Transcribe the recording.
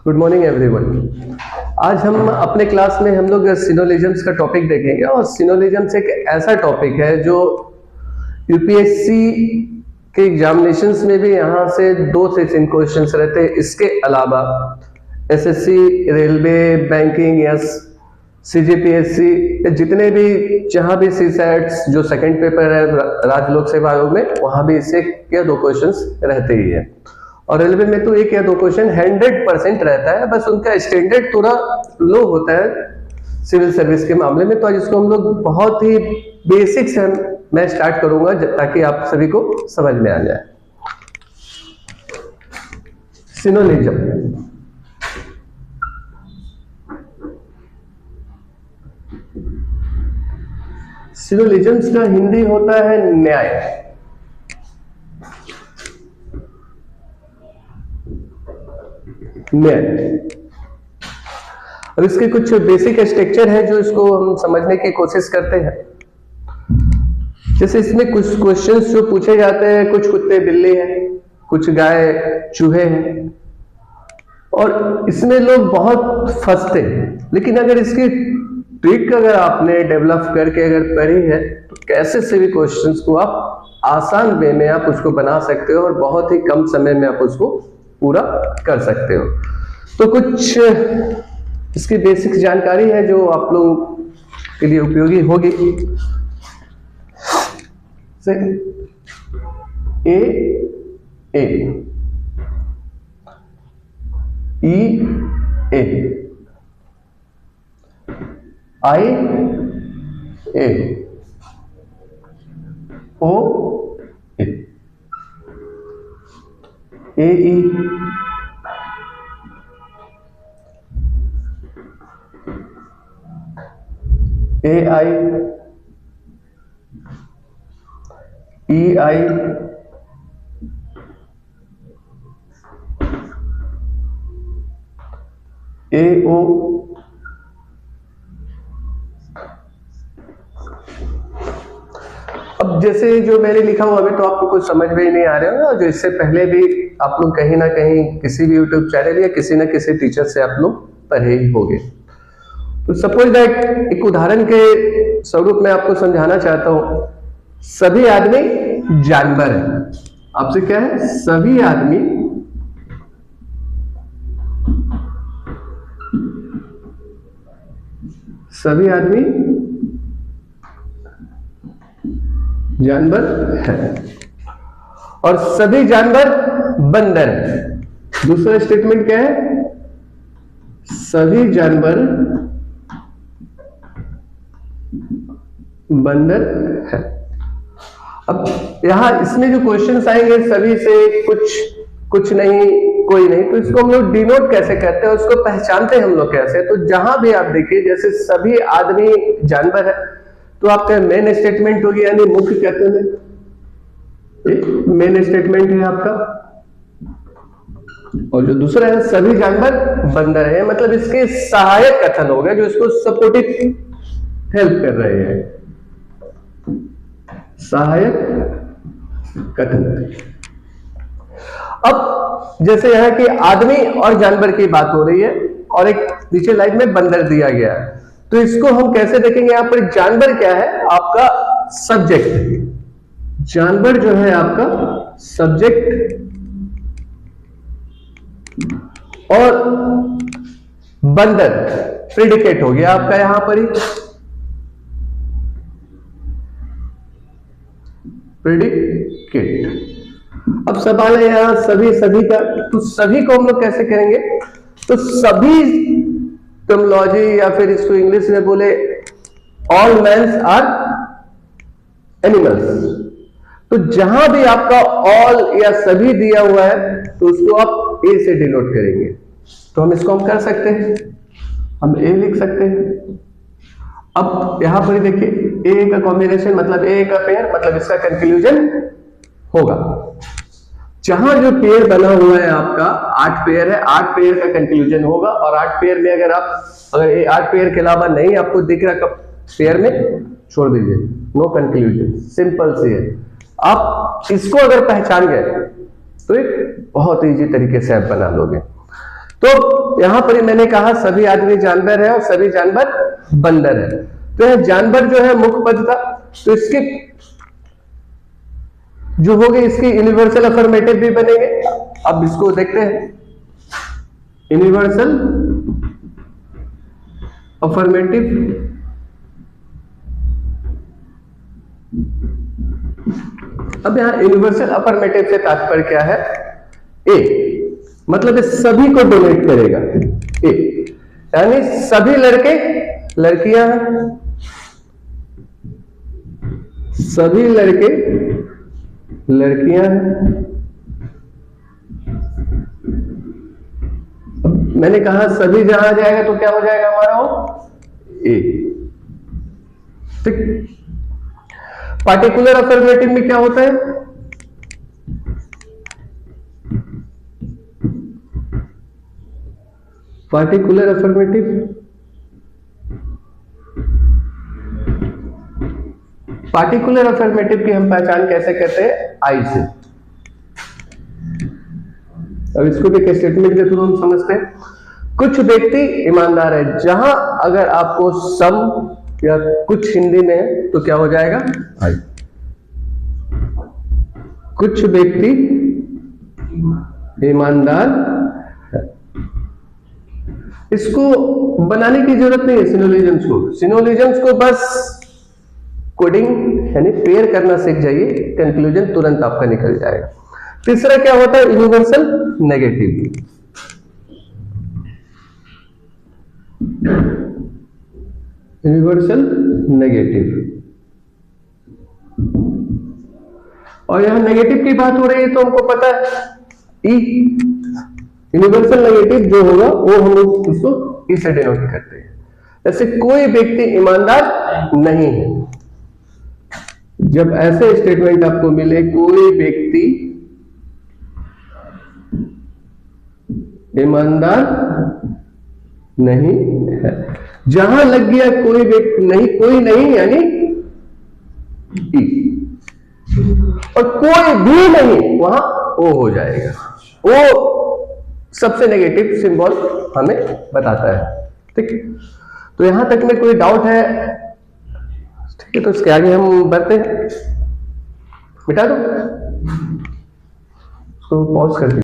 Good morning everyone. आज हम अपने क्लास में हम लोग सिनोलिज्म्स का टॉपिक देखेंगे और सिनोलिज्म्स एक ऐसा टॉपिक है जो यूपीएससी के एग्जामिनेशंस में भी यहाँ से 2 से 3 क्वेश्चंस रहते हैं। इसके अलावा एसएससी, रेलवे, बैंकिंग या सीजीपीएससी जितने भी जहाँ भी सीसैट्स जो सेकंड पेपर है राज्य लोक सेवा आयोग में, वहाँ भी इससे 1 या 2 क्वेश्चंस रहते ही है। और रेलवे में तो 1 या 2 क्वेश्चन 100% रहता है, बस उनका स्टैंडर्ड थोड़ा लो होता है सिविल सर्विस के मामले में। तो आज इसको हम लोग बहुत ही बेसिक से मैं स्टार्ट करूंगा ताकि आप सभी को समझ में आ जाए। सिनोलिज्म, सिनोलिज्म्स का हिंदी होता है न्याय। और इसके कुछ बेसिक स्ट्रक्चर है जो इसको हम समझने की कोशिश करते हैं। जैसे इसमें कुछ क्वेश्चंस जो पूछे जाते हैं, कुछ कुत्ते बिल्ली हैं, कुछ गाय चूहे हैं, और इसमें लोग बहुत फंसते हैं। लेकिन अगर इसकी ट्रिक अगर आपने डेवलप करके अगर पढ़ी है तो कैसे से भी क्वेश्चंस को आप आसान वे में आप उसको बना सकते हो और बहुत ही कम समय में आप उसको पूरा कर सकते हो। तो कुछ इसकी बेसिक जानकारी है जो आप लोगों के लिए उपयोगी होगी। ए ए ई ए आई ए ओ ए ए ई ए आई ई आई ए ओ अब जैसे जो मैंने लिखा हुआ अभी तो आपको कुछ समझ में ही नहीं आ रहा होगा, जो इससे पहले भी आप लोग कहीं ना कहीं किसी भी यूट्यूब चैनल या किसी ना किसी टीचर से आप लोग पढ़े ही होंगे। तो सपोज दैट एक उदाहरण के स्वरूप में आपको समझाना चाहता हूं। सभी आदमी जानवर है। आपसे क्या है? सभी आदमी जानवर है और सभी जानवर बंदर है। दूसरा स्टेटमेंट क्या है? सभी जानवर बंदर है। अब यहां इसमें जो क्वेश्चंस आएंगे सभी से कुछ नहीं, कोई नहीं, तो इसको हम लोग डिनोट कैसे करते हैं, उसको पहचानते हैं हम लोग कैसे? तो जहां भी आप देखिए जैसे सभी आदमी जानवर है तो आपका मेन स्टेटमेंट होगी, यानी मुख्य कहते हैं मेन स्टेटमेंट है आपका। और जो दूसरा है सभी जानवर बंदर है, मतलब इसके सहायक कथन हो गए जो इसको सपोर्टिव हेल्प कर रहे हैं, सहायक कथन। अब जैसे यहां कि आदमी और जानवर की बात हो रही है और एक नीचे लाइन में बंदर दिया गया है, तो इसको हम कैसे देखेंगे? यहां पर जानवर क्या है? आपका सब्जेक्ट। जानवर जो है आपका सब्जेक्ट और बंदर प्रेडिकेट हो गया आपका यहां पर ही, प्रेडिकेट। अब सवाल है यहां सभी का, तो सभी को हम लोग कैसे करेंगे? तो सभी टर्मिनोलॉजी या फिर इसको इंग्लिश में बोले ऑल मैन्स आर एनिमल्स। तो जहां भी आपका ऑल या सभी दिया हुआ है तो उसको आप ए से डिनोट करेंगे। तो हम इसको हम कर सकते हैं, हम ए लिख सकते हैं। अब यहां पर देखिए ए का कॉम्बिनेशन मतलब ए का पेयर, मतलब इसका कंक्लूजन होगा। जहां जो पेयर बना हुआ है आपका 8 पेयर है, 8 पेयर का कंक्लूजन होगा। और 8 पेयर में अगर 8 पेयर के अलावा नहीं आपको दिख रहा पेयर में, छोड़ दीजिए, नो कंक्लूजन, सिंपल सी है। आप इसको अगर पहचान गए तो एक बहुत इजी तरीके से आप बना लोगे। तो यहां पर ही मैंने कहा सभी आदमी जानवर है और सभी जानवर बंदर है। तो यह जानवर जो है मुख्य पद था, तो इसके जो हो गए इसके यूनिवर्सल अफर्मेटिव भी बनेंगे। अब इसको देखते हैं, यूनिवर्सल अफर्मेटिव। अब यहां यूनिवर्सल अफर्मेटिव से तात्पर्य क्या है? ए मतलब ये सभी को डोनेट करेगा, ए यानी सभी लड़के लड़कियां हैं, सभी लड़के लड़कियां हैं। मैंने कहा सभी जहां आ जाएगा तो क्या हो जाएगा हमारा वो ए। ठीक। पार्टिकुलर अफर्मेटिव में क्या होता है? पार्टिकुलर अफर्मेटिव पार्टिकुलर अफर्मेटिव की हम पहचान कैसे करते हैं? आई से। अब इसको भी एक स्टेटमेंट के थ्रू हम समझते हैं। कुछ व्यक्ति ईमानदार है, जहां अगर आपको सम या कुछ हिंदी में है तो क्या हो जाएगा? आई। कुछ व्यक्ति ईमानदार है। इसको बनाने की जरूरत नहीं है सिनोलिज्म्स को। सिनोलिज्म्स को बस कोडिंग यानी पेयर करना सीख जाइए, कंक्लूजन तुरंत आपका निकल जाएगा। तीसरा क्या होता है? Universal negative. यूनिवर्सल नेगेटिव, और यहां नेगेटिव की बात हो रही है तो हमको पता है ई। यूनिवर्सल नेगेटिव जो होगा वो हम लोग उसको ई से डिनोट करते हैं। जैसे कोई व्यक्ति ईमानदार नहीं है, जब ऐसे स्टेटमेंट आपको मिले कोई व्यक्ति ईमानदार नहीं है, जहां लग गया कोई व्यक्ति नहीं, कोई नहीं यानी ई, और कोई भी नहीं वहां ओ हो जाएगा। वो सबसे नेगेटिव सिंबल हमें बताता है। ठीक, तो यहां तक में कोई डाउट है? ठीक है, तो इसके आगे हम बढ़ते हैं। मिटा दो, उसको पॉज कर दीजिए।